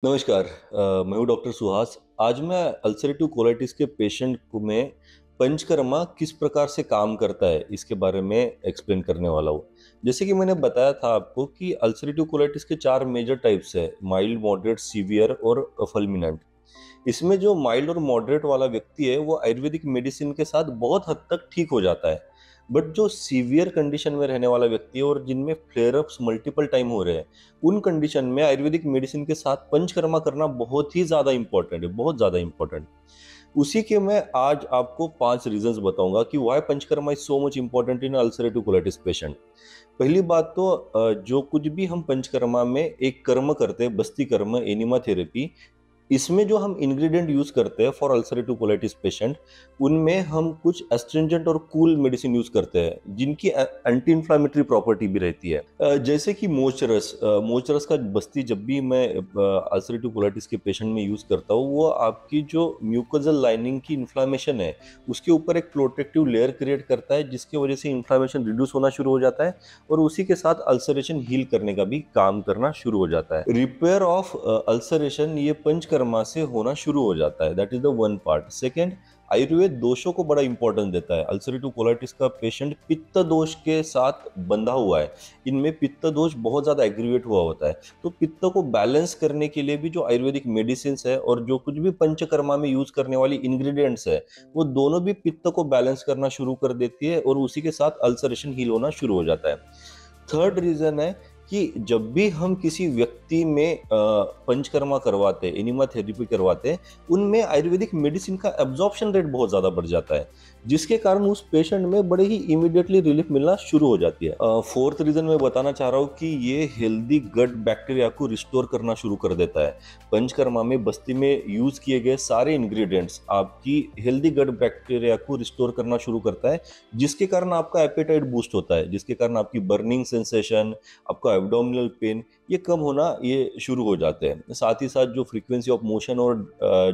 नमस्कार। मैं हूँ डॉक्टर सुहास। आज मैं अल्सरेटिव कोलाइटिस के पेशेंट को में पंचकर्मा किस प्रकार से काम करता है इसके बारे में एक्सप्लेन करने वाला हूँ। जैसे कि मैंने बताया था आपको कि अल्सरेटिव कोलाइटिस के 4 मेजर टाइप्स है: माइल्ड, मॉडरेट, सीवियर और फुलमिनेंट। इसमें जो माइल्ड और मॉडरेट वाला व्यक्ति है वो आयुर्वेदिक मेडिसिन के साथ बहुत हद तक ठीक हो जाता है। बट जो सीवियर कंडीशन में रहने वाला व्यक्ति है और जिनमें फ्लेयर अप्स मल्टीपल टाइम हो रहे हैं, उन कंडीशन में आयुर्वेदिक मेडिसिन के साथ पंचकर्मा करना बहुत ही ज़्यादा इंपॉर्टेंट है, बहुत ज़्यादा इंपॉर्टेंट। उसी के मैं आज आपको 5 रीजंस बताऊंगा कि why panchakarma is so much important in ulcerative colitis patient. पहली बात तो जो कुछ भी हम पंचकर्मा में एक कर्म करते हैं, बस्ती कर्म, एनिमा थेरेपी, इसमें जो हम इंग्रेडिएंट यूज करते हैं फॉर अल्सरेटिव कोलाइटिस पेशेंट, उनमें हम कुछ एस्ट्रिंजेंट और कूल मेडिसिन यूज करते हैं जिनकी एंटी इन्फ्लामेटरी प्रॉपर्टी भी रहती है। जैसे कि मोचरस। मोचरस का बस्ती जब भी मैं अल्सरेटिव कोलाइटिस के पेशेंट में यूज करता हूँ, वो आपकी जो म्यूकोजल लाइनिंग की इन्फ्लामेशन है उसके ऊपर एक प्रोटेक्टिव लेयर क्रिएट करता है, जिसकी वजह से इन्फ्लामेशन रिड्यूस होना शुरू हो जाता है और उसी के साथ अल्सरेशन हील करने का भी काम करना शुरू हो जाता है। रिपेयर ऑफ अल्सरेशन ये पंचकर्मा से होना शुरू हो जाता है। That is the one part. Second, Ayurveda दोषों को बड़ा इंपॉर्टेंस देता है। अल्सरेटिव कोलाइटिस का पेशेंट पित्त दोष के साथ बंधा हुआ है। इनमें पित्त दोष बहुत ज्यादा एग्रीवेट हुआ होता है, तो पित्त को बैलेंस करने के लिए भी जो आयुर्वेदिक मेडिसिन है और जो कुछ भी पंचकर्मा में यूज करने वाली इंग्रेडिएंट्स है, वो दोनों भी पित्त को बैलेंस करना शुरू कर देती है और उसी के साथ अल्सरेशन हील होना शुरू हो जाता है। थर्ड रीजन है कि जब भी हम किसी व्यक्ति में पंचकर्मा करवाते हैं, एनिमा थेरेपी करवाते हैं, उनमें आयुर्वेदिक मेडिसिन का एब्जॉर्प्शन रेट बहुत ज़्यादा बढ़ जाता है, जिसके कारण उस पेशेंट में बड़े ही इमीडिएटली रिलीफ मिलना शुरू हो जाती है। फोर्थ रीजन मैं बताना चाह रहा हूँ कि ये हेल्दी गट बैक्टीरिया को रिस्टोर करना शुरू कर देता है। पंचकर्मा में बस्ती में यूज किए गए सारे इंग्रेडिएंट्स आपकी हेल्दी गट बैक्टीरिया को रिस्टोर करना शुरू करता है, जिसके कारण आपका एपेटाइट बूस्ट होता है, जिसके कारण आपकी बर्निंग सेंसेशन, आपका एब्डोमिनल पेन, ये कम होना ये शुरू हो जाते हैं। साथ ही साथ जो फ्रीक्वेंसी ऑफ मोशन और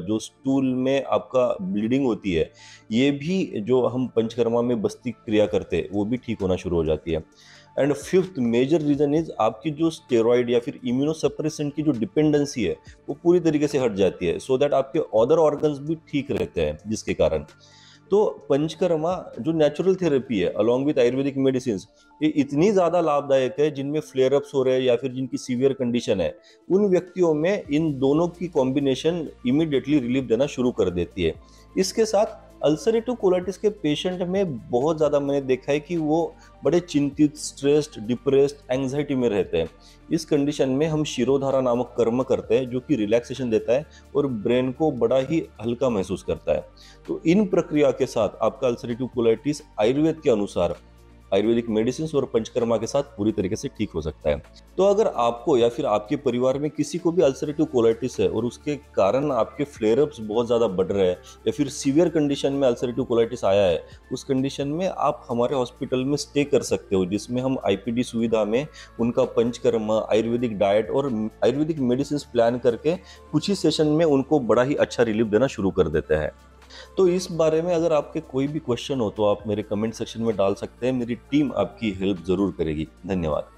जो स्टूल में आपका ब्लीडिंग होती है, ये भी जो हम पंचकर्मा में बस्ती क्रिया करते हैं वो भी ठीक होना शुरू हो जाती है। And fifth major reason is आपकी जो स्टेरॉइड या फिर इम्यूनोसप्रेसेंट की जो डिपेंडेंसी है वो पूरी तरीके से हट जाती है, सो दैट आपके अदर ऑर्गन्स भी ठीक रहते हैं, जिसके कारण तो पंचकर्मा जो नेचुरल थेरेपी है अलॉन्ग विद आयुर्वेदिक मेडिसिन, ये इतनी ज़्यादा लाभदायक है जिनमें फ्लेयर अप्स हो रहे हैं या फिर जिनकी सीवियर कंडीशन है, उन व्यक्तियों में इन दोनों की कॉम्बिनेशन इमीडिएटली रिलीफ देना शुरू कर देती है। इसके साथ अल्सरेटिव कोलाइटिस के पेशेंट में बहुत ज़्यादा मैंने देखा है कि वो बड़े चिंतित, स्ट्रेस्ड, डिप्रेस्ड, एंग्जाइटी में रहते हैं। इस कंडीशन में हम शिरोधारा नामक कर्म करते हैं जो कि रिलैक्सेशन देता है और ब्रेन को बड़ा ही हल्का महसूस करता है। तो इन प्रक्रिया के साथ आपका अल्सरेटिव कोलाइटिस आयुर्वेद के अनुसार आयुर्वेदिक मेडिसिन और पंचकर्मा के साथ पूरी तरीके से ठीक हो सकता है। तो अगर आपको या फिर आपके परिवार में किसी को भी अल्सरेटिव कोलाइटिस है और उसके कारण आपके फ्लेयर अप्स बहुत ज़्यादा बढ़ रहे हैं या फिर सीवियर कंडीशन में अल्सरेटिव कोलाइटिस आया है, उस कंडीशन में आप हमारे हॉस्पिटल में स्टे कर सकते हो, जिसमें हम आईपीडी सुविधा में उनका पंचकर्मा, आयुर्वेदिक डाइट और आयुर्वेदिक मेडिसिन प्लान करके कुछ ही सेशन में उनको बड़ा ही अच्छा रिलीफ देना शुरू कर देते हैं। तो इस बारे में अगर आपके कोई भी क्वेश्चन हो तो आप मेरे कमेंट सेक्शन में डाल सकते हैं। मेरी टीम आपकी हेल्प जरूर करेगी। धन्यवाद।